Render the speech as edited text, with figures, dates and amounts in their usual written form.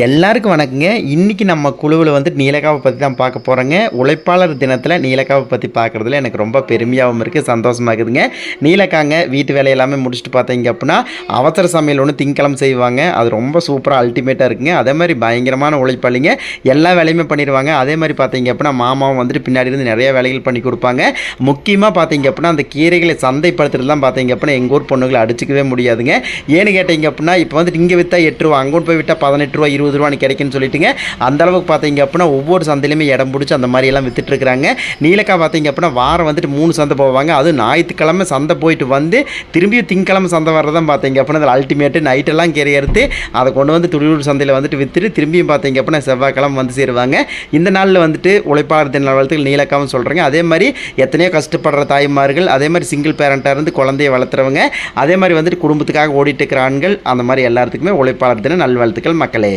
எல்லாருக்கும் வணக்கங்க. இன்றைக்கி நம்ம குழுவில் வந்துட்டு நீலக்காவை பற்றி தான் பார்க்க போகிறோங்க. உழைப்பாளர் தினத்தில் நீலக்காவை பற்றி பார்க்குறதுல எனக்கு ரொம்ப பெருமையாகவும் இருக்குது, சந்தோஷமாக இருக்குதுங்க. நீலக்காங்க வீட்டு வேலை எல்லாமே முடிச்சுட்டு பார்த்தீங்க அப்படின்னா அவசர சமையல் ஒன்று திங்கக்கிழமை செய்வாங்க. அது ரொம்ப சூப்பராக அல்டிமேட்டாக இருக்குங்க. அதே மாதிரி பயங்கரமான உழைப்பாளிங்க, எல்லா வேலையுமே பண்ணிடுவாங்க. அதே மாதிரி பார்த்தீங்க அப்படின்னா மாமாவும் வந்துட்டு பின்னாடி இருந்து நிறைய வேலைகள் பண்ணி கொடுப்பாங்க. முக்கியமாக பார்த்தீங்க அப்படின்னா அந்த கீரைகளை சந்தைப்படுத்துறதுலாம் பார்த்தீங்க அப்படின்னா எங்கள் ஊர் பொண்ணுகளை அடிச்சிக்கவே முடியாதுங்க. ஏன்னு கேட்டீங்க அப்படின்னா இப்போ வந்துட்டு இங்கே விற்றா 8 ரூபா, அங்கே போய் விட்டால் 18 ரூபா 20 ரூபான்னு கிடைக்குன்னு சொல்லிட்டுங்க. அந்த அளவுக்கு பார்த்தீங்க அப்படின்னா ஒவ்வொரு சந்தையிலுமே இடம் பிடிச்சி அந்த மாதிரி எல்லாம் வித்துட்டு இருக்கிறாங்க. நீலக்காய் பார்த்தீங்க அப்படின்னா வாரம் வந்துட்டு 3 சந்தை போவாங்க. அது ஞாயிற்றுக்கிழமை சந்தை போயிட்டு வந்து திரும்பியும் திங்கக்கிழமை சந்தை வர்றதான் பார்த்தீங்க அப்படின்னா அதில் அல்டிமேட்டு நைட்டெல்லாம் கீரை எடுத்து அதை கொண்டு வந்து துளியூர் சந்தையில் வந்துட்டு வித்துட்டு திரும்பியும் பார்த்தீங்க அப்படின்னா செவ்வாய்க்கிழமை வந்து சேருவாங்க. இந்த நாளில் வந்துட்டு உழைப்பாளர் தின நல்வாழ்த்துக்கள் நீலக்காவும் சொல்கிறாங்க. அதே மாதிரி எத்தனையோ கஷ்டப்படுற தாய்மார்கள், அதே மாதிரி சிங்கிள் பேரண்ட்டாக இருந்து குழந்தைய வளர்த்துறவங்க, அதே மாதிரி வந்துட்டு குடும்பத்துக்காக ஓடிட்டு இருக்கிற ஆண்கள், அந்த மாதிரி எல்லாத்துக்குமே உழைப்பாளர் தின நல்வாழ்த்துக்கள் மக்களே.